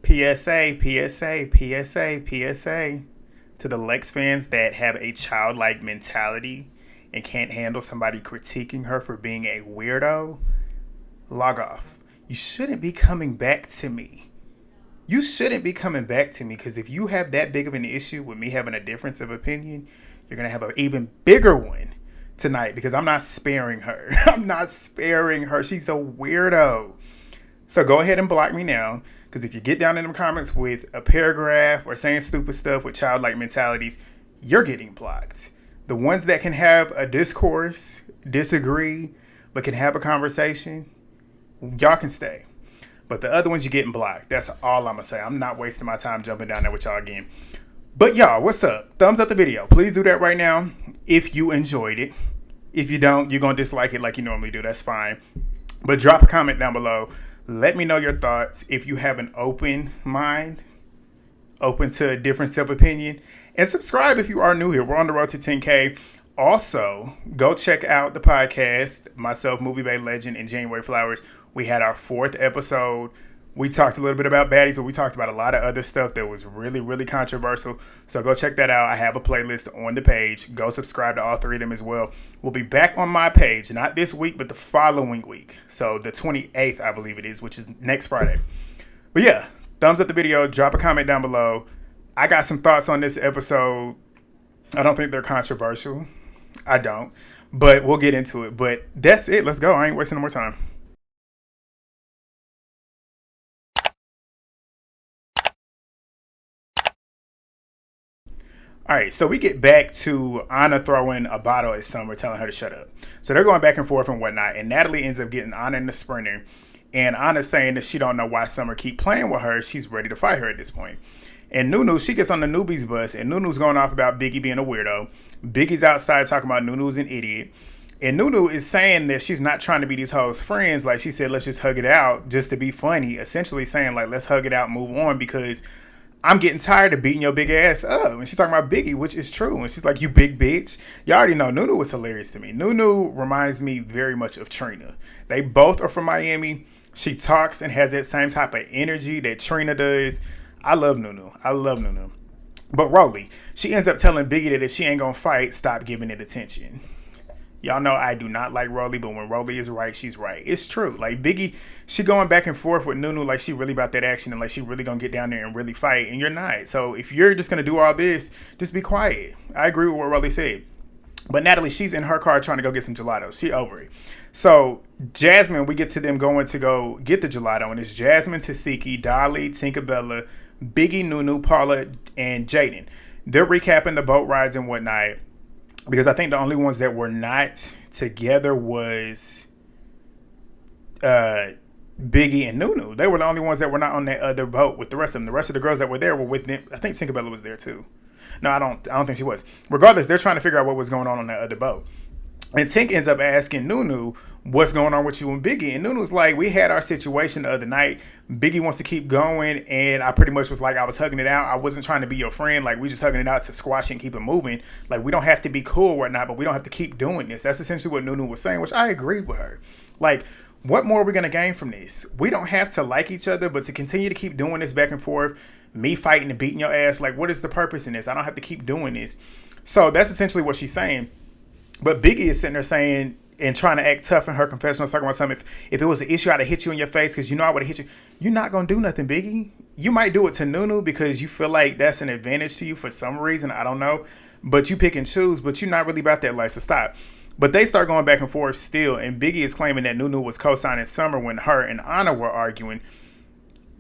PSA, PSA, PSA, PSA to the Lex fans that have a childlike mentality and can't handle somebody critiquing her for being a weirdo. Log off. You shouldn't be coming back to me. You shouldn't be coming back to me, because if you have that big of an issue with me having a difference of opinion, you're going to have an even bigger one tonight, because I'm not sparing her. I'm not sparing her. She's a weirdo. So go ahead and block me now, because if you get down in the comments with a paragraph or saying stupid stuff with childlike mentalities, you're getting blocked. The ones that can have a discourse, disagree, but can have a conversation, y'all can stay. But the other ones, you're getting blocked. That's all I'm going to say. I'm not wasting my time jumping down there with y'all again. But y'all, what's up? Thumbs up the video. Please do that right now if you enjoyed it. If you don't, you're going to dislike it like you normally do. That's fine. But drop a comment down below. Let me know your thoughts. If you have an open mind, open to a difference of opinion. And subscribe if you are new here. We're on the road to 10K. Also, go check out the podcast, myself, Movie Bay Legend, and January Flowers. We had our 4th episode. We talked a little bit about Baddies, but we talked about a lot of other stuff that was really, really controversial. So go check that out. I have a playlist on the page. Go subscribe to all 3 of them as well. We'll be back on my page, not this week, but the following week. So the 28th, I believe it is, which is next Friday. But yeah, thumbs up the video. Drop a comment down below. I got some thoughts on this episode. I don't think they're controversial. I don't. But we'll get into it. But that's it. Let's go. I ain't wasting no more time. All right, so we get back to Ahna throwing a bottle at Summer, telling her to shut up. So they're going back and forth and whatnot, and Natalie ends up getting Ahna in the sprinter, and Ahna's saying that she don't know why Summer keep playing with her. She's ready to fight her at this point. And Nunu, she gets on the newbies bus, and Nunu's going off about Biggie being a weirdo. Biggie's outside talking about Nunu's an idiot. And Nunu is saying that she's not trying to be these hoes' friends. Like she said, let's just hug it out just to be funny. Essentially saying, like, let's hug it out and move on, because I'm getting tired of beating your big ass up. And she's talking about Biggie, which is true. And she's like, you big bitch. You already know Nunu was hilarious to me. Nunu reminds me very much of Trina. They both are from Miami. She talks and has that same type of energy that Trina does. I love Nunu. I love Nunu. But Rolly, she ends up telling Biggie that if she ain't gonna fight, stop giving it attention. Y'all know I do not like Rolly, but when Rolly is right, she's right. It's true. Like Biggie, she going back and forth with Nunu like she really about that action and like she really gonna get down there and really fight, and you're not. So if you're just gonna do all this, just be quiet. I agree with what Rolly said. But Natalie, she's in her car trying to go get some gelato. She over it. So Jasmine, we get to them going to go get the gelato, and it's Jasmine, Tasiki, Dolly, Tinkerbella, Biggie, Nunu, Paula, and Jaden. They're recapping the boat rides and whatnot, because I think the only ones that were not together was Biggie and Nunu. They were the only ones that were not on that other boat with the rest of them. The rest of the girls that were there were with them. I think Tinkerbella was there too. No, I don't think she was. Regardless, they're trying to figure out what was going on that other boat. And Tink ends up asking Nunu, what's going on with you and Biggie? And Nunu's like, we had our situation the other night. Biggie wants to keep going. And I pretty much was like, I was hugging it out. I wasn't trying to be your friend. Like, we just hugging it out to squash it and keep it moving. Like, we don't have to be cool or whatnot, but we don't have to keep doing this. That's essentially what Nunu was saying, which I agreed with her. Like, what more are we going to gain from this? We don't have to like each other, but to continue to keep doing this back and forth, me fighting and beating your ass, like, what is the purpose in this? I don't have to keep doing this. So that's essentially what she's saying. But Biggie is sitting there saying and trying to act tough in her confessional, talking about something. If it was an issue, I'd have hit you in your face because you know I would have hit you. You're not going to do nothing, Biggie. You might do it to Nunu because you feel like that's an advantage to you for some reason. I don't know. But you pick and choose, but you're not really about that life, so stop. But they start going back and forth still, and Biggie is claiming that Nunu was co-signing Summer when her and Ahna were arguing.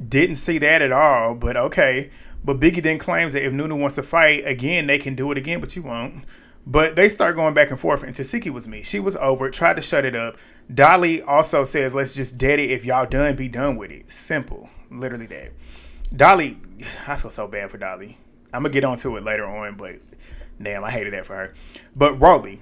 Didn't see that at all, but okay. But Biggie then claims that if Nunu wants to fight again, they can do it again, but you won't. But they start going back and forth, and Tasiki was me. She was over it, tried to shut it up. Dolly also says, let's just dead it. If y'all done, be done with it. Simple. Literally that. Dolly, I feel so bad for Dolly. I'm going to get onto it later on, but damn, I hated that for her. But Rolly,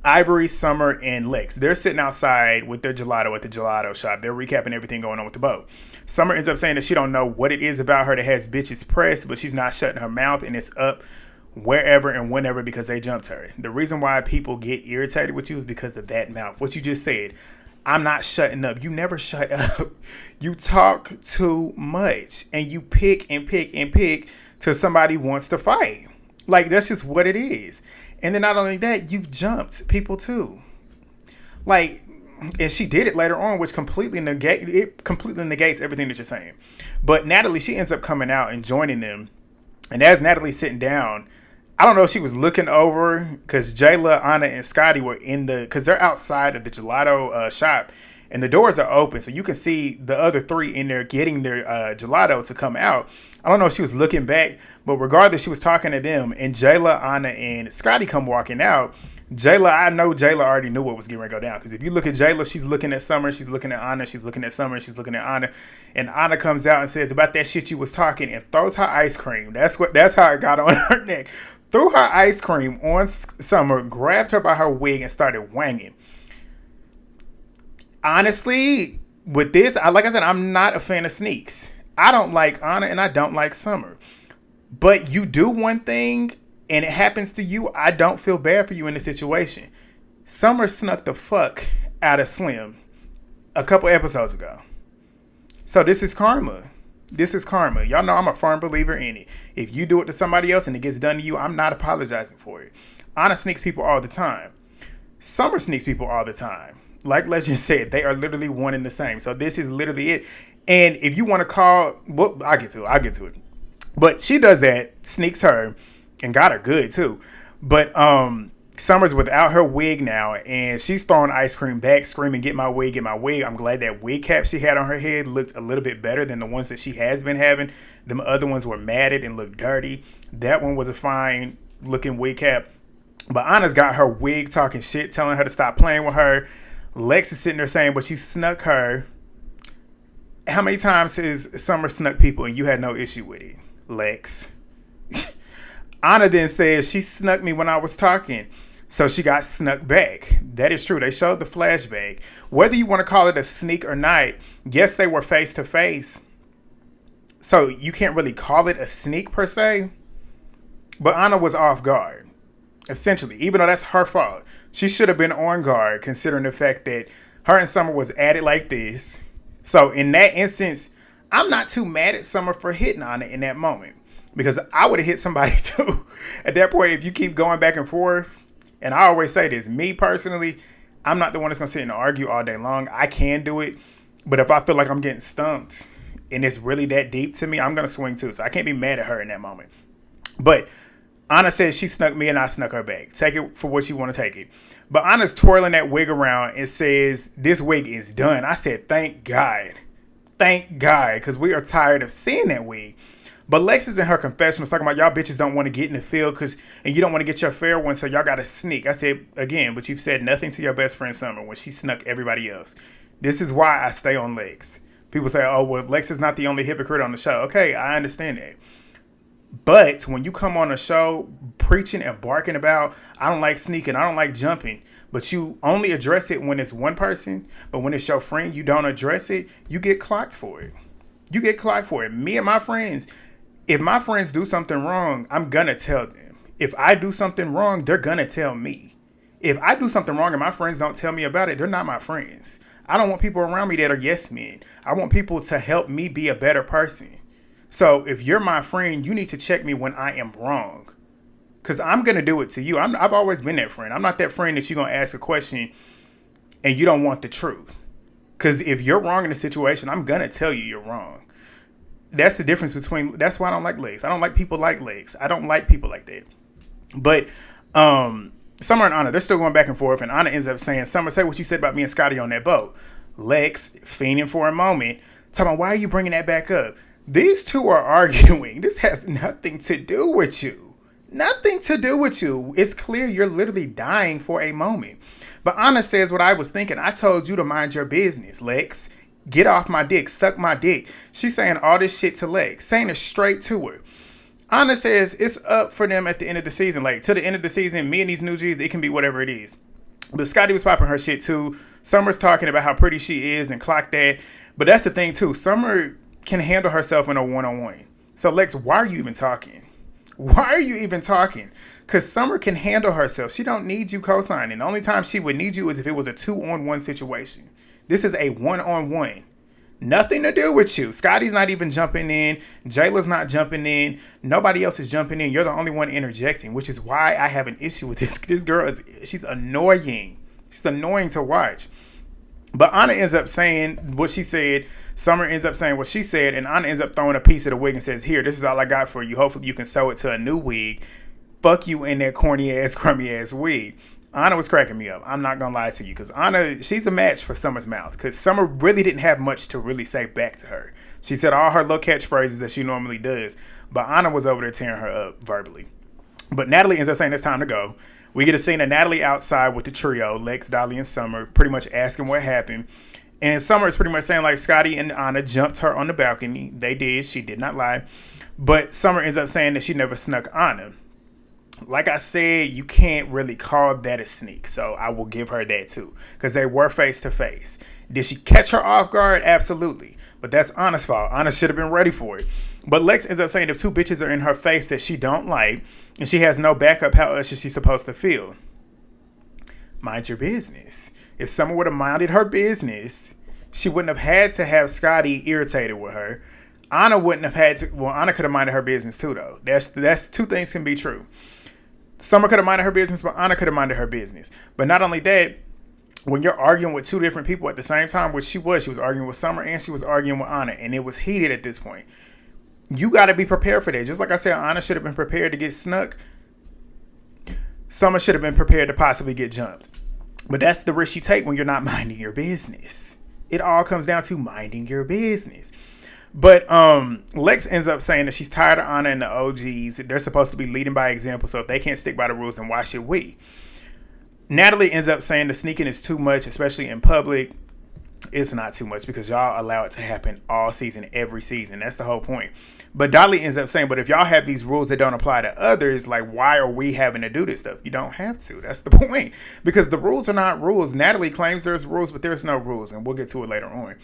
Ivory, Summer, and Lex, they're sitting outside with their gelato at the gelato shop. They're recapping everything going on with the boat. Summer ends up saying that she don't know what it is about her that has bitches pressed, but she's not shutting her mouth, and it's up wherever and whenever because they jumped her. The reason why people get irritated with you is because of that mouth. What you just said. I'm not shutting up. You never shut up. You talk too much and you pick and pick and pick till somebody wants to fight. Like, that's just what it is. And then not only that, you've jumped people too. Like, and she did it later on, which completely negates everything that you're saying. But Natalie, she ends up coming out and joining them. And as Natalie's sitting down, I don't know if she was looking over, because Jela, Ahna, and Scotty were because they're outside of the gelato shop, and the doors are open, so you can see the other three in there getting their gelato to come out. I don't know if she was looking back, but regardless, she was talking to them, and Jela, Ahna, and Scotty come walking out. I know Jela already knew what was getting ready to go down, because if you look at Jela, she's looking at Summer, she's looking at Ahna, she's looking at Summer, she's looking at Ahna, and Ahna comes out and says about that shit you was talking, and throws her ice cream. That's how it got on her neck. Threw her ice cream on Summer, grabbed her by her wig, and started wanging. Honestly, with this, like I said, I'm not a fan of sneaks. I don't like Ahna and I don't like Summer. But you do one thing and it happens to you, I don't feel bad for you in the situation. Summer snuck the fuck out of Slim a couple episodes ago. So this is karma. This is karma. Y'all know I'm a firm believer in it. If you do it to somebody else and it gets done to you, I'm not apologizing for it. Anna sneaks people all the time. Summer sneaks people all the time. Like Legend said, they are literally one and the same. So this is literally it. And if you want to call, well, I'll get to it. But she does that, sneaks her, and got her good too. But Summer's without her wig now, and she's throwing ice cream back, screaming, get my wig, get my wig. I'm glad that wig cap she had on her head looked a little bit better than the ones that she has been having. The other ones were matted and looked dirty. That one was a fine looking wig cap. But Anna's got her wig talking shit, telling her to stop playing with her. Lex is sitting there saying, but you snuck her. How many times has Summer snuck people and you had no issue with it, Lex? Ahna then says she snuck me when I was talking. So she got snuck back. That is true. They showed the flashback. Whether you want to call it a sneak or not, yes, they were face to face. So you can't really call it a sneak per se. But Ahna was off guard, essentially, even though that's her fault. She should have been on guard, considering the fact that her and Summer was at it like this. So in that instance, I'm not too mad at Summer for hitting Ahna in that moment, because I would have hit somebody too. At that point, if you keep going back and forth, and I always say this, me personally, I'm not the one that's going to sit and argue all day long. I can do it, but if I feel like I'm getting stumped and it's really that deep to me, I'm going to swing too. So I can't be mad at her in that moment. But Ahna says she snuck me and I snuck her back. Take it for what you want to take it. But Anna's twirling that wig around and says, this wig is done. I said, thank God. Thank God, because we are tired of seeing that wig. But Lex is in her confessional talking about y'all bitches don't want to get in the field and you don't want to get your fair one, so y'all got to sneak. I said, again, but you've said nothing to your best friend Summer when she snuck everybody else. This is why I stay on Lex. People say, oh, well, Lex is not the only hypocrite on the show. Okay, I understand that. But when you come on a show preaching and barking about, I don't like sneaking, I don't like jumping, but you only address it when it's one person, but when it's your friend, you don't address it, you get clocked for it. You get clocked for it. Me and my friends, if my friends do something wrong, I'm going to tell them. If I do something wrong, they're going to tell me. If I do something wrong and my friends don't tell me about it, they're not my friends. I don't want people around me that are yes men. I want people to help me be a better person. So if you're my friend, you need to check me when I am wrong. Because I'm going to do it to you. I've always been that friend. I'm not that friend that you're going to ask a question and you don't want the truth. Because if you're wrong in a situation, I'm going to tell you you're wrong. That's the difference between, that's why I don't like Lex. I don't like people like Lex. I don't like people like that. But Summer and Ahna, they're still going back and forth. And Ahna ends up saying, Summer, say what you said about me and Scotty on that boat. Lex, fiending for a moment, talking about, why are you bringing that back up? These two are arguing. This has nothing to do with you. Nothing to do with you. It's clear you're literally dying for a moment. But Ahna says what I was thinking. I told you to mind your business, Lex. Get off my dick. Suck my dick. She's saying all this shit to Lex. Saying it straight to her. Ahna says it's up for them at the end of the season. Like, to the end of the season, me and these new G's, it can be whatever it is. But Scotty was popping her shit too. Summer's talking about how pretty she is and clock that. But that's the thing too. Summer can handle herself in a one-on-one. So Lex, why are you even talking? Why are you even talking? Because Summer can handle herself. She don't need you co-signing. The only time she would need you is if it was a 2-on-1 situation. This is a one-on-one. Nothing to do with you. Scotty's not even jumping in. Jela's not jumping in. Nobody else is jumping in. You're the only one interjecting, which is why I have an issue with this. This girl she's annoying. She's annoying to watch. But Ahna ends up saying what she said. Summer ends up saying what she said. And Ahna ends up throwing a piece of the wig and says, here, this is all I got for you. Hopefully you can sew it to a new wig. Fuck you in that corny ass, crummy ass wig. Ahna was cracking me up. I'm not going to lie to you. Because Ahna, she's a match for Summer's mouth. Because Summer really didn't have much to really say back to her. She said all her little catchphrases that she normally does. But Ahna was over there tearing her up verbally. But Natalie ends up saying it's time to go. We get a scene of Natalie outside with the trio, Lex, Dolly, and Summer, pretty much asking what happened. And Summer is pretty much saying like Scotty and Ahna jumped her on the balcony. They did. She did not lie. But Summer ends up saying that she never snuck Ahna. Like I said, you can't really call that a sneak, so I will give her that too, because they were face to face. Did she catch her off guard? Absolutely, but that's Ahna's fault. Ahna should have been ready for it. But Lex ends up saying if two bitches are in her face that she don't like, and she has no backup, how else is she supposed to feel? Mind your business. If someone would have minded her business, she wouldn't have had to have Scotty irritated with her. Ahna wouldn't have had to. Well, Ahna could have minded her business too, though. That's two things can be true. Summer could have minded her business, but Ahna could have minded her business. But not only that, when you're arguing with two different people at the same time, which she was arguing with Summer and she was arguing with Ahna, and it was heated at this point. You got to be prepared for that. Just like I said, Ahna should have been prepared to get snuck. Summer should have been prepared to possibly get jumped. But that's the risk you take when you're not minding your business. It all comes down to minding your business. But Lex ends up saying that she's tired of Ahna and the OGs. They're supposed to be leading by example, so if they can't stick by the rules, then why should we? Natalie ends up saying the sneaking is too much, especially in public. It's not too much because y'all allow it to happen all season, every season. That's the whole point. But Dolly ends up saying, but if y'all have these rules that don't apply to others, like why are we having to do this stuff? You don't have to. That's the point. Because the rules are not rules. Natalie claims there's rules, but there's no rules. And we'll get to it later on.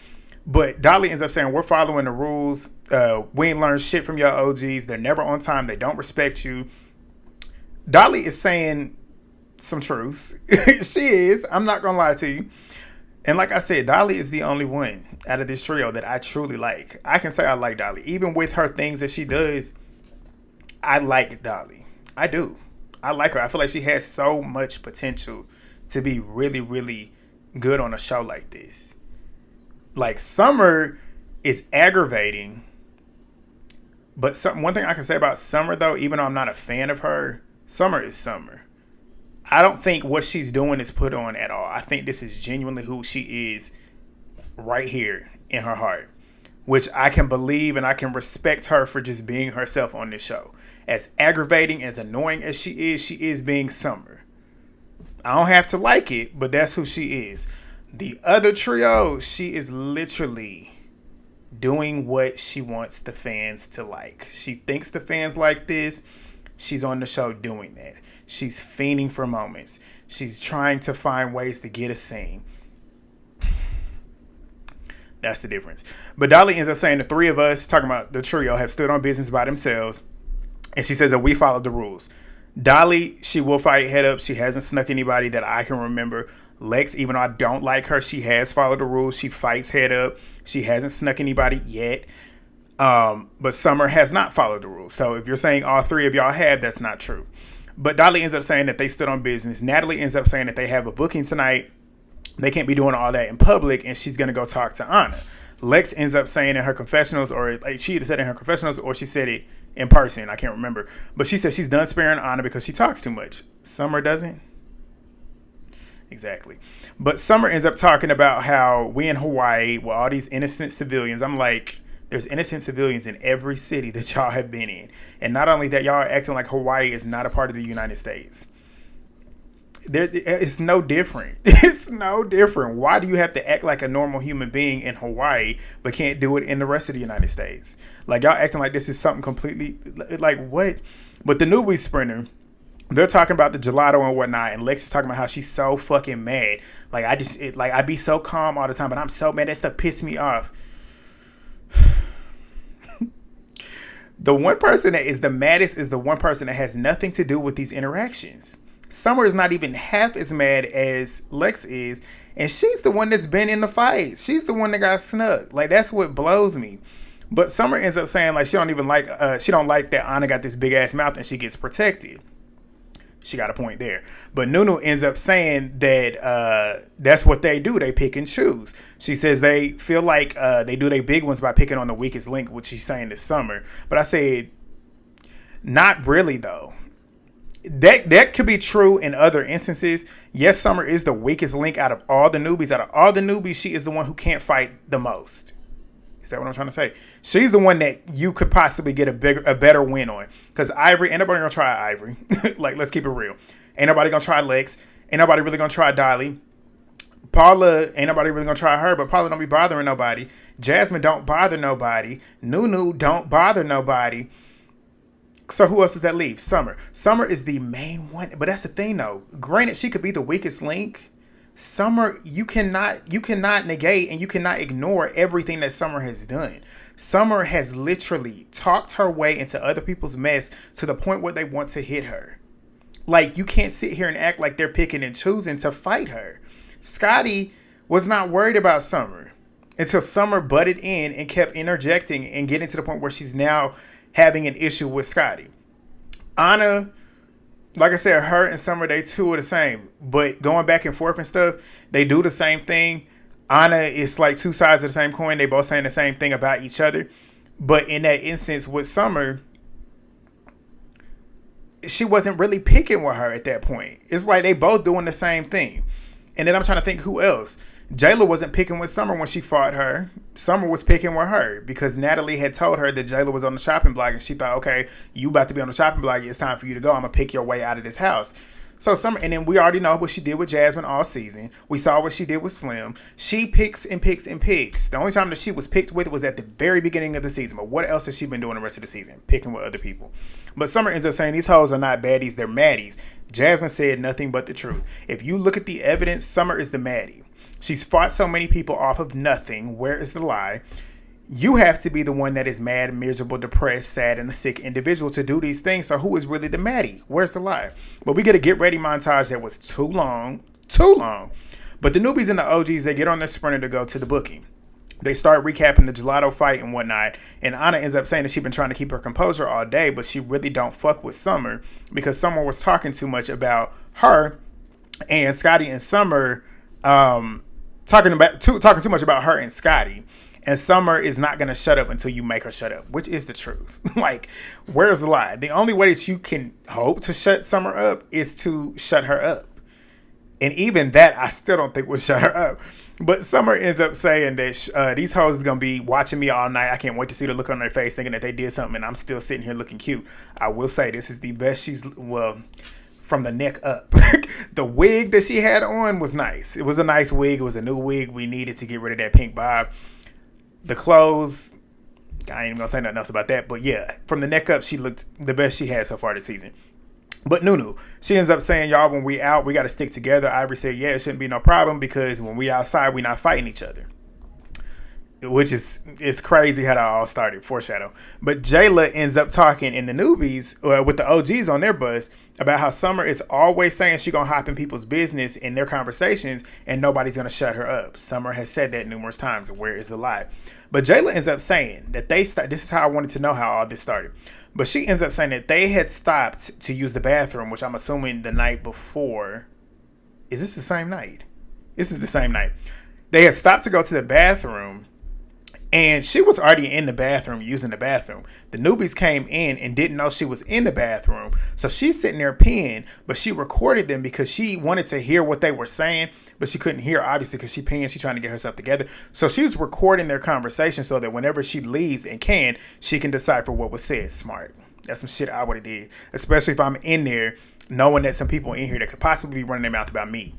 But Dolly ends up saying, we're following the rules. We ain't learned shit from y'all OGs. They're never on time. They don't respect you. Dolly is saying some truth. She is. I'm not going to lie to you. And like I said, Dolly is the only one out of this trio that I truly like. I can say I like Dolly. Even with her things that she does, I like Dolly. I do. I like her. I feel like she has so much potential to be really, really good on a show like this. Like, Summer is aggravating. But one thing I can say about Summer, though, even though I'm not a fan of her, Summer is Summer. I don't think what she's doing is put on at all. I think this is genuinely who she is right here in her heart, which I can believe and I can respect her for just being herself on this show. As aggravating, as annoying as she is being Summer. I don't have to like it, but that's who she is. The other trio, she is literally doing what she wants the fans to like. She thinks the fans like this. She's on the show doing that. She's fiending for moments. She's trying to find ways to get a scene. That's the difference. But Dolly ends up saying the three of us, talking about the trio, have stood on business by themselves. And she says that we followed the rules. Dolly, she will fight head up. She hasn't snuck anybody that I can remember. Lex, even though I don't like her, she has followed the rules. She fights head up. She hasn't snuck anybody yet. But Summer has not followed the rules. So if you're saying all three of y'all have, that's not true. But Dolly ends up saying that they stood on business. Natalie ends up saying that they have a booking tonight. They can't be doing all that in public, and she's going to go talk to Ahna. Lex ends up saying in her confessionals, or like she either said in her confessionals or she said it in person. I can't remember. But she said she's done sparing Ahna because she talks too much. Summer doesn't. Exactly. But Summer ends up talking about how we in Hawaii with all these innocent civilians. I'm like, there's innocent civilians in every city that y'all have been in. And not only that, y'all are acting like Hawaii is not a part of the United States. It's no different. It's no different. Why do you have to act like a normal human being in Hawaii but can't do it in the rest of the United States? Like, y'all acting like this is something completely, like, what? But the newbie sprinter, they're talking about the gelato and whatnot, and Lex is talking about how she's so fucking mad. Like, I be so calm all the time, but I'm so mad. That stuff pissed me off. The one person that is the maddest is the one person that has nothing to do with these interactions. Summer is not even half as mad as Lex is, And she's the one that's been in the fight. She's the one that got snuck. Like, that's what blows me. But Summer ends up saying, like, she don't like that Ahna got this big ass mouth and she gets protected. She got a point there. But Nunu ends up saying that that's what they do. They pick and choose. She says they feel like they do their big ones by picking on the weakest link, which she's saying is Summer. But I said, not really, though. That could be true in other instances. Yes, Summer is the weakest link out of all the newbies. Out of all the newbies, she is the one who can't fight the most. Is that what I'm trying to say? She's the one that you could possibly get a better win on. Because Ivory, ain't nobody gonna try Ivory. Like, let's keep it real. Ain't nobody gonna try Lex. Ain't nobody really gonna try Dolly. Paula, ain't nobody really gonna try her, but Paula don't be bothering nobody. Jasmine don't bother nobody. Nunu don't bother nobody. So who else does that leave? Summer. Summer is the main one. But that's the thing, though. Granted, she could be the weakest link. Summer, you cannot negate and you cannot ignore everything that Summer has done. Summer has literally talked her way into other people's mess to the point where they want to hit her. Like, you can't sit here and act like they're picking and choosing to fight her. Scotty was not worried about Summer until Summer butted in and kept interjecting and getting to the point where she's now having an issue with Scotty. Ahna, like I said, her and Summer, they two are the same. But going back and forth and stuff, they do the same thing. Ahna is like two sides of the same coin. They both saying the same thing about each other. But in that instance with Summer, she wasn't really picking with her at that point. It's like they both doing the same thing. And then I'm trying to think who else. Jela wasn't picking with Summer when she fought her. Summer was picking with her because Natalie had told her that Jela was on the shopping block and she thought, okay, you about to be on the shopping block. It's time for you to go. I'm going to pick your way out of this house. So Summer, and then we already know what she did with Jasmine all season. We saw what she did with Slim. She picks and picks and picks. The only time that she was picked with was at the very beginning of the season. But what else has she been doing the rest of the season? Picking with other people. But Summer ends up saying these hoes are not baddies, they're maddies. Jasmine said nothing but the truth. If you look at the evidence, Summer is the maddie. She's fought so many people off of nothing. Where is the lie? You have to be the one that is mad, miserable, depressed, sad, and a sick individual to do these things. So who is really the maddie? Where's the lie? But we get a get ready montage that was too long. But the newbies and the OGs, they get on their sprinter to go to the booking. They start recapping the gelato fight and whatnot. And Ahna ends up saying that she's been trying to keep her composure all day, but she really don't fuck with Summer because Summer was talking too much about her, and Scotty and Summer talking too much about her and Scotty. And Summer is not going to shut up until you make her shut up, which is the truth. Like, where's the lie? The only way that you can hope to shut Summer up is to shut her up. And even that, I still don't think will shut her up. But Summer ends up saying that these hoes is going to be watching me all night. I can't wait to see the look on their face thinking that they did something and I'm still sitting here looking cute. I will say this is the best from the neck up. The wig that she had on was nice. It was a nice wig. It was a new wig. We needed to get rid of that pink bob. The clothes, I ain't even gonna say nothing else about that. But yeah, from the neck up, she looked the best she had so far this season. But Nunu, she ends up saying, y'all, when we out, we got to stick together. Ivory said, yeah, it shouldn't be no problem because when we outside, we not fighting each other. Which is, it's crazy how that all started, foreshadow. But Jela ends up talking in the newbies with the OGs on their bus about how Summer is always saying she gonna hop in people's business in their conversations and nobody's gonna shut her up. Summer has said that numerous times. Where is the lie? But Jela ends up saying that this is how I wanted to know how all this started. But she ends up saying that they had stopped to use the bathroom, which I'm assuming the night before. Is this the same night? This is the same night. They had stopped to go to the bathroom. And she was already in the bathroom using the bathroom. The newbies came in and didn't know she was in the bathroom. So she's sitting there peeing, but she recorded them because she wanted to hear what they were saying, but she couldn't hear, obviously, because she's peeing. She's trying to get herself together. So she's recording their conversation so that whenever she leaves and she can decipher what was said. Smart. That's some shit I would have did, especially if I'm in there knowing that some people in here that could possibly be running their mouth about me.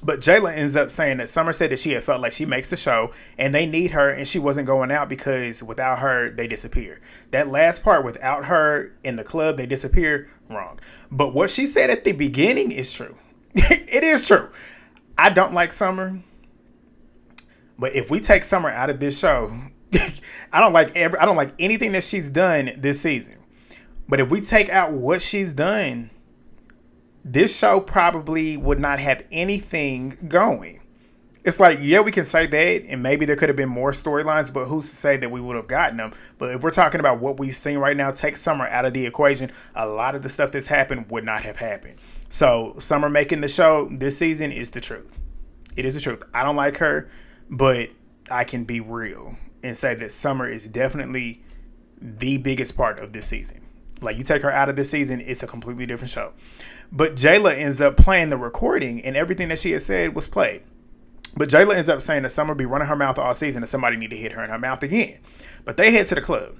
But Jela ends up saying that Summer said that she had felt like she makes the show and they need her and she wasn't going out because without her, they disappear. That last part, without her in the club, they disappear, wrong. But what she said at the beginning is true. It is true. I don't like Summer. But if we take Summer out of this show, I don't like anything that she's done this season. But if we take out what she's done, this show probably would not have anything going. It's like, yeah, we can say that, and maybe there could have been more storylines, but who's to say that we would have gotten them? But if we're talking about what we've seen right now, take Summer out of the equation, a lot of the stuff that's happened would not have happened. So Summer making the show this season is the truth. It is the truth. I don't like her, but I can be real and say that Summer is definitely the biggest part of this season. Like, you take her out of this season, it's a completely different show. But Jela ends up playing the recording, and everything that she had said was played. But Jela ends up saying that Summer be running her mouth all season and somebody need to hit her in her mouth again. But they head to the club.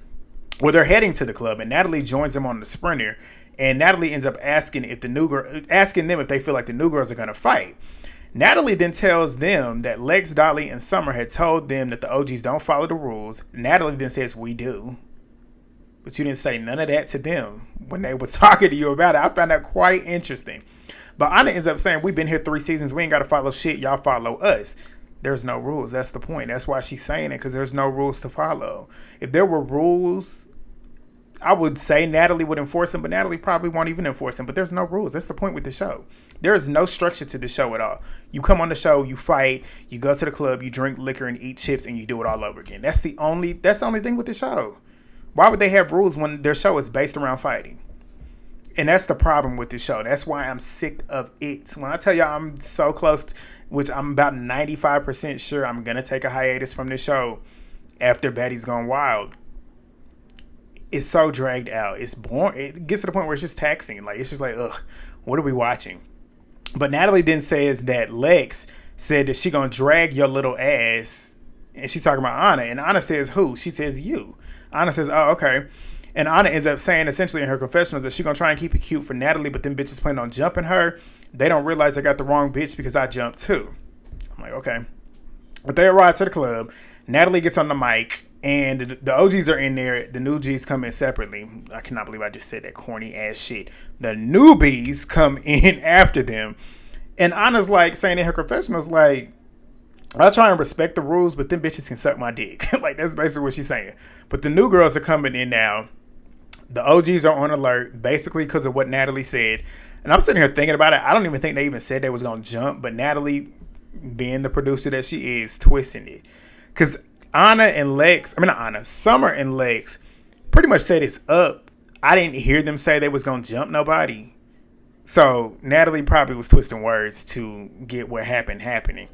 Well, they're heading to the club, and Natalie joins them on the Sprinter. And Natalie ends up asking them if they feel like the new girls are going to fight. Natalie then tells them that Lex, Dolly, and Summer had told them that the OGs don't follow the rules. Natalie then says, we do. But you didn't say none of that to them when they were talking to you about it. I found that quite interesting. But Ahna ends up saying, we've been here 3 seasons. We ain't got to follow shit. Y'all follow us. There's no rules. That's the point. That's why she's saying it, because there's no rules to follow. If there were rules, I would say Natalie would enforce them, but Natalie probably won't even enforce them. But there's no rules. That's the point with the show. There is no structure to the show at all. You come on the show, you fight, you go to the club, you drink liquor and eat chips, and you do it all over again. That's the only thing with the show. Why would they have rules when their show is based around fighting? And that's the problem with the show. That's why I'm sick of it. When I tell y'all I'm so close, which I'm about 95% sure I'm going to take a hiatus from this show after Baddies Gone Wild. It's so dragged out. It's boring. It gets to the point where it's just taxing. Like, it's just like, ugh, what are we watching? But Natalie then says that Lex said that she going to drag your little ass. And she's talking about Ahna. And Ahna says, who? She says, you. Ahna says, oh, okay. And Ahna ends up saying essentially in her confessionals that she's going to try and keep it cute for Natalie, but them bitches plan on jumping her. They don't realize they got the wrong bitch because I jumped too. I'm like, okay. But they arrive to the club. Natalie gets on the mic, and the OGs are in there. The new G's come in separately. I cannot believe I just said that corny ass shit. The newbies come in after them. And Anna's like saying in her confessionals, like, I try and respect the rules, but them bitches can suck my dick. Like, that's basically what she's saying. But the new girls are coming in now. The OGs are on alert, basically because of what Natalie said. And I'm sitting here thinking about it. I don't even think they even said they was going to jump. But Natalie, being the producer that she is, twisting it. Because Summer and Lex pretty much said it's up. I didn't hear them say they was going to jump nobody. So Natalie probably was twisting words to get what happening.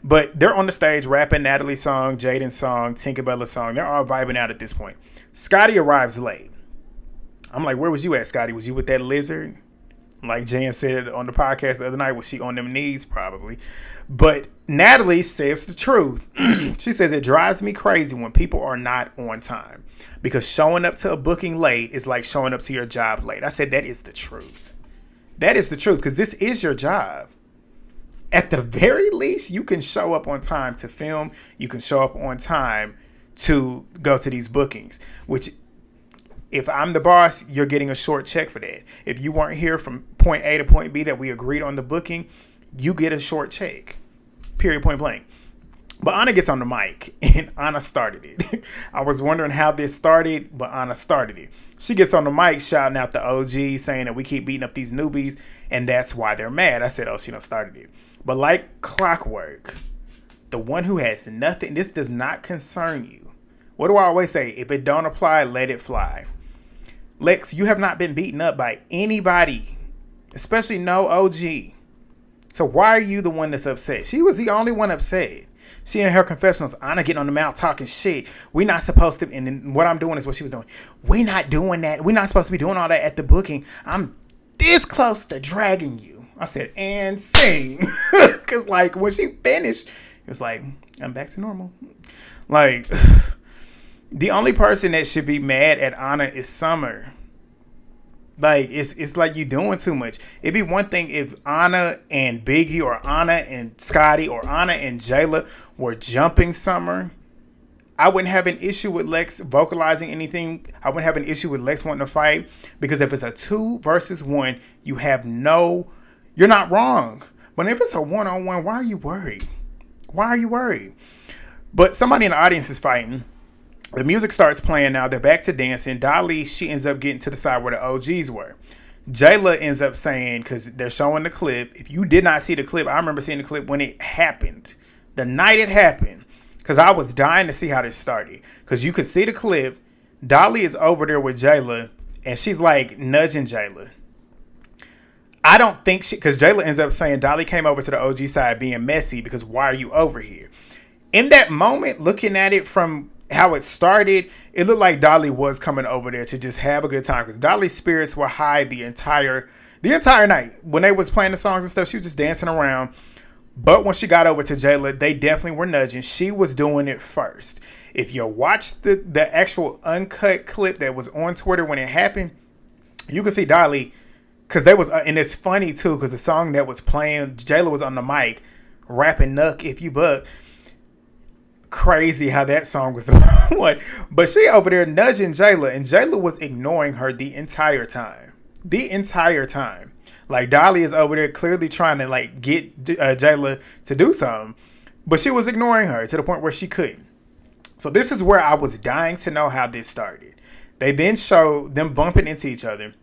But they're on the stage rapping Natalie's song, Jaden's song, Tinkerbella's song. They're all vibing out at this point. Scotty arrives late. I'm like, where was you at, Scotty? Was you with that lizard? Like Jan said on the podcast the other night, was she on them knees? Probably. But Natalie says the truth. She says, it drives me crazy when people are not on time. Because showing up to a booking late is like showing up to your job late. I said, that is the truth. That is the truth, because this is your job. At the very least, you can show up on time to film. You can show up on time to go to these bookings, which if I'm the boss, you're getting a short check for that. If you weren't here from point A to point B that we agreed on the booking, you get a short check. Period, point blank. But Ahna gets on the mic, and Ahna started it. I was wondering how this started, but Ahna started it. She gets on the mic shouting out the OG, saying that we keep beating up these newbies, and that's why they're mad. I said, oh, she done started it. But like clockwork, the one who has nothing, this does not concern you. What do I always say? If it don't apply, let it fly. Lex, you have not been beaten up by anybody, especially no OG. So why are you the one that's upset? She was the only one upset. She in her confessionals, Ahna getting on the mouth talking shit. We're not supposed to, and then what I'm doing is what she was doing. We're not doing that. We're not supposed to be doing all that at the booking. I'm this close to dragging you. I said, and sing. Because, like, when she finished, it was like, I'm back to normal. Like, the only person that should be mad at Ahna is Summer. Like, it's like you doing too much. It'd be one thing if Ahna and Biggie or Ahna and Scotty or Ahna and Jela were jumping Summer. I wouldn't have an issue with Lex vocalizing anything. I wouldn't have an issue with Lex wanting to fight. Because if it's a 2 versus 1, you're not wrong. But if it's a 1-on-1, why are you worried? Why are you worried? But somebody in the audience is fighting. The music starts playing now. They're back to dancing. Dolly, she ends up getting to the side where the OGs were. Jela ends up saying, because they're showing the clip. If you did not see the clip, I remember seeing the clip when it happened. The night it happened, because I was dying to see how this started. Because you could see the clip. Dolly is over there with Jela, and she's like nudging Jela. I don't think because Jela ends up saying Dolly came over to the OG side being messy because why are you over here? In that moment, looking at it from how it started, it looked like Dolly was coming over there to just have a good time because Dolly's spirits were high the entire night. When they was playing the songs and stuff, she was just dancing around. But when she got over to Jela, they definitely were nudging. She was doing it first. If you watch the actual uncut clip that was on Twitter when it happened, you can see Dolly, because they was, and it's funny too, because the song that was playing, Jela was on the mic rapping "Knuck If You Buck." Crazy how that song was the one, but she over there nudging Jela, and Jela was ignoring her the entire time. Like Dolly is over there clearly trying to like get Jela to do something, but she was ignoring her to the point where she couldn't. So this is where I was dying to know how this started. They then show them bumping into each other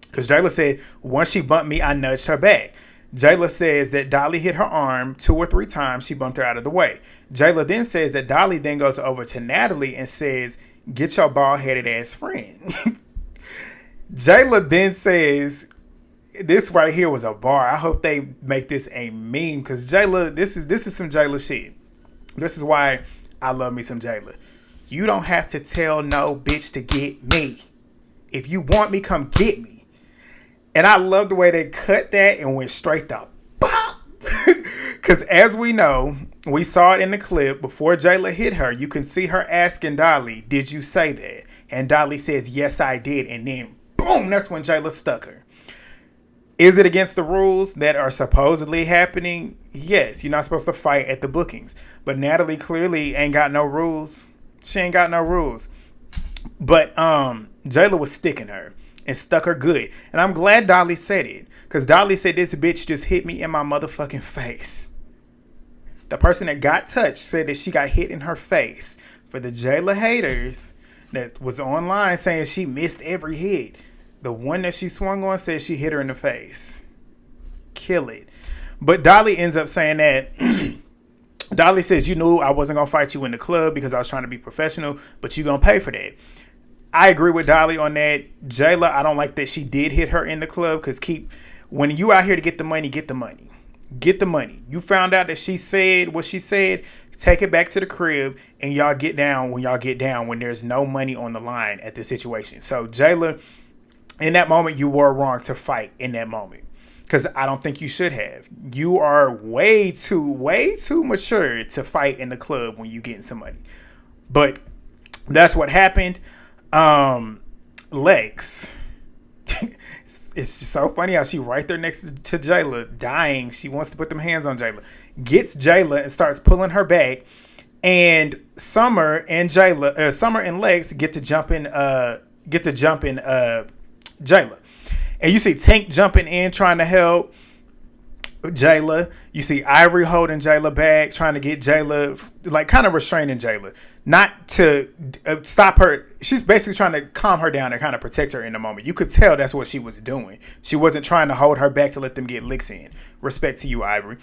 because Jela said, once she bumped me, I nudged her back. Jela says that Dolly hit her arm 2 or 3 times. She bumped her out of the way. Jela then says that Dolly then goes over to Natalie and says, get your bald-headed ass friend. Jela then says, this right here was a bar. I hope they make this a meme because Jela, this is some Jela shit. This is why I love me some Jela. You don't have to tell no bitch to get me. If you want me, come get me. And I love the way they cut that and went straight to pop. Because as we know, we saw it in the clip, before Jela hit her, you can see her asking Dolly, did you say that? And Dolly says, yes, I did. And then, boom, that's when Jela stuck her. Is it against the rules that are supposedly happening? Yes, you're not supposed to fight at the bookings. But Natalie clearly ain't got no rules. She ain't got no rules. But Jela was sticking her and stuck her good. And I'm glad Dolly said it. Because Dolly said this bitch just hit me in my motherfucking face. The person that got touched said that she got hit in her face. For the Jela haters that was online saying she missed every hit, the one that she swung on said she hit her in the face. Kill it. But Dolly ends up saying that Dolly says, you knew I wasn't going to fight you in the club because I was trying to be professional, but you going to pay for that. I agree with Dolly on that. Jela, I don't like that she did hit her in the club because when you out here to get the money, get the money. Get the money. You found out that she said what she said, take it back to the crib and y'all get down when there's no money on the line at the situation. So Jela, in that moment, you were wrong to fight in that moment. Because I don't think you should have. You are way too mature to fight in the club when you getting some money. But that's what happened. Lex. It's just so funny how she right there next to Jela, dying. She wants to put them hands on Jela. Gets Jela and starts pulling her back. And Summer and Lex get to jump in Jela. And you see Tank jumping in trying to help Jela. You see Ivory holding Jela back, trying to get Jela, like kind of restraining Jela. Not to stop her. She's basically trying to calm her down and kind of protect her in the moment. You could tell that's what she was doing. She wasn't trying to hold her back to let them get licks in. Respect to you, Ivory.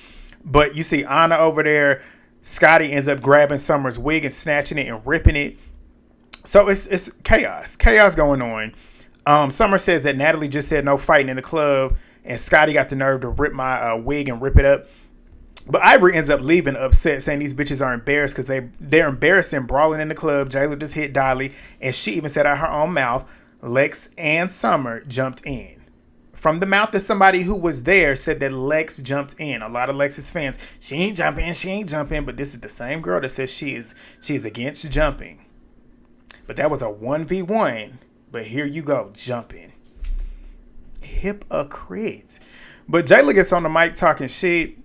But you see Ahna over there. Scotty ends up grabbing Summer's wig and snatching it and ripping it. So it's chaos. Chaos going on. Summer says that Natalie just said no fighting in the club, and Scotty got the nerve to rip my wig and rip it up. But Ivory ends up leaving upset, saying these bitches are embarrassed because they're embarrassed and brawling in the club. Jela just hit Dolly, and she even said out her own mouth, Lex and Summer jumped in. From the mouth of somebody who was there said that Lex jumped in. A lot of Lex's fans, she ain't jumping, but this is the same girl that says she is against jumping. But that was a 1v1. But here you go, jumping. Hypocrite. But Jayla gets on the mic talking shit,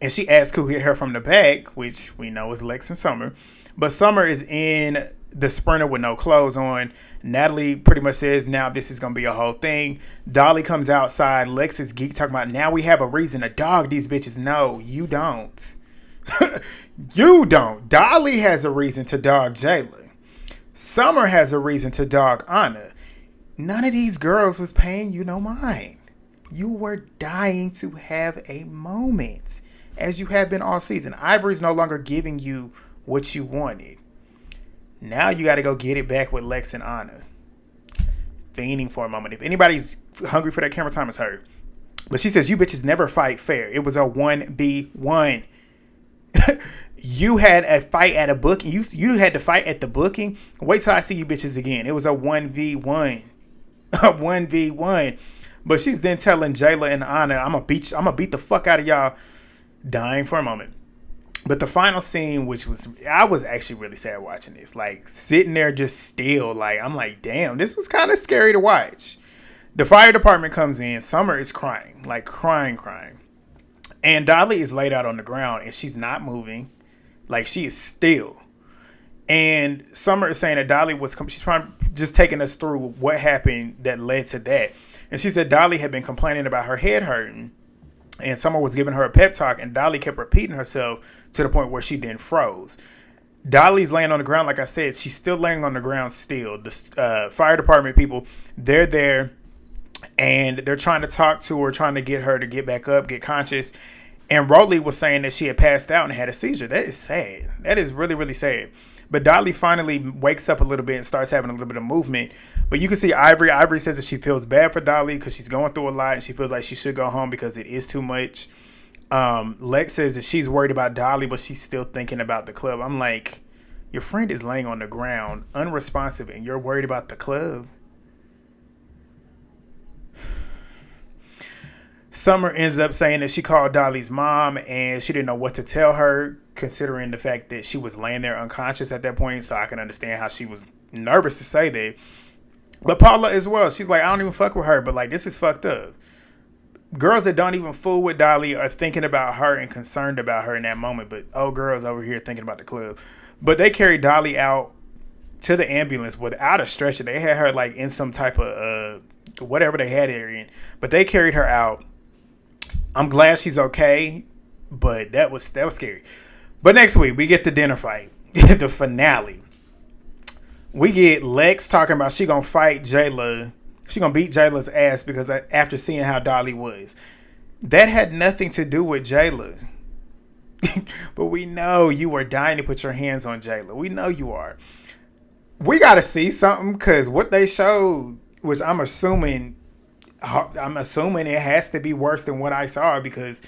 and she asks who hit her from the back, which we know is Lex and Summer. But Summer is in the Sprinter with no clothes on. Natalie pretty much says, now this is going to be a whole thing. Dolly comes outside. Lex is geek talking about, now we have a reason to dog these bitches. No, you don't. You don't. Dolly has a reason to dog Jayla. Summer has a reason to dog Ahna. None of these girls was paying you no mind. You were dying to have a moment. as you have been all season. Ivory's no longer giving you what you wanted. Now you got to go get it back with Lex and Ahna. Fiending for a moment. If anybody's hungry for that camera time, it's her. But she says, you bitches never fight fair. It was a 1v1. You had a fight at a booking. You had to fight at the booking. Wait till I see you bitches again. It was a 1v1. A 1v1. But she's then telling Jela and Ahna, I'm gonna beat the fuck out of y'all. Dying for a moment. But the final scene, I was actually really sad watching this. Like, sitting there just still. Like, I'm like, damn, this was kind of scary to watch. The fire department comes in. Summer is crying. Like, crying. And Dolly is laid out on the ground, and she's not moving. Like, she is still. And Summer is saying that Dolly she's probably just taking us through what happened that led to that. And she said Dolly had been complaining about her head hurting. And Summer was giving her a pep talk, and Dolly kept repeating herself to the point where she then froze. Dolly's laying on the ground, like I said. She's still laying on the ground still. The fire department people, they're there, and they're trying to talk to her, trying to get her to get back up, get conscious. And Rolly was saying that she had passed out and had a seizure. That is sad. That is really, really sad. But Dolly finally wakes up a little bit and starts having a little bit of movement. But you can see Ivory. Ivory says that she feels bad for Dolly because she's going through a lot. And she feels like she should go home because it is too much. Lex says that she's worried about Dolly, but she's still thinking about the club. I'm like, your friend is laying on the ground, unresponsive, and you're worried about the club? Summer ends up saying that she called Dolly's mom and she didn't know what to tell her, considering the fact that she was laying there unconscious at that point. So I can understand how she was nervous to say that. But Paula as well. She's like, I don't even fuck with her, but like, this is fucked up. Girls that don't even fool with Dolly are thinking about her and concerned about her in that moment. But girls over here thinking about the club. But they carried Dolly out to the ambulance without a stretcher. They had her like in some type of whatever they had her in. But they carried her out. I'm glad she's okay, but that was scary. But next week, we get the dinner fight, the finale. We get Lex talking about she gonna fight Jela. She gonna beat Jela's ass because after seeing how Dolly was. That had nothing to do with Jela. But we know you are dying to put your hands on Jela. We know you are. We got to see something because what they showed, which I'm assuming it has to be worse than what I saw because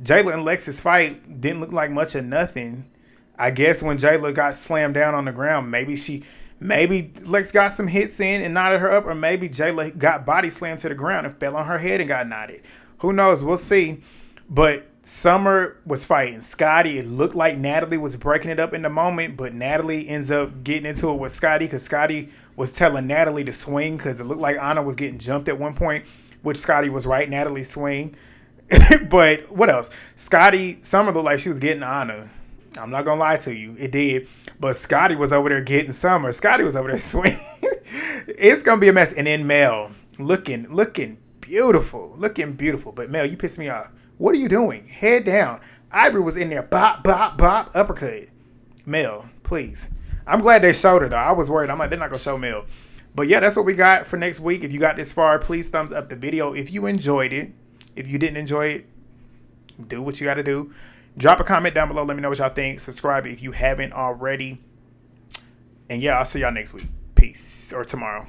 Jayla and Lex's fight didn't look like much of nothing. I guess when Jayla got slammed down on the ground, maybe Lex got some hits in and knotted her up, or maybe Jayla got body slammed to the ground and fell on her head and got knotted. Who knows? We'll see. But Summer was fighting Scotty. It looked like Natalie was breaking it up in the moment, but Natalie ends up getting into it with Scotty because Scotty was telling Natalie to swing because it looked like Ahna was getting jumped at one point, which Scotty was right. Natalie swing. But what else? Summer looked like she was getting Ahna. I'm not going to lie to you. It did. But Scotty was over there getting Summer. Scotty was over there swinging. It's going to be a mess. And then Mel looking beautiful. Looking beautiful. But Mel, you pissed me off. What are you doing? Head down. Ivory was in there. Bop, bop, bop. Uppercut. Mel, please. I'm glad they showed her, though. I was worried. I'm like, they're not going to show Mel. But yeah, that's what we got for next week. If you got this far, please thumbs up the video if you enjoyed it. If you didn't enjoy it, do what you got to do. Drop a comment down below. Let me know what y'all think. Subscribe if you haven't already. And yeah, I'll see y'all next week. Peace. Or tomorrow.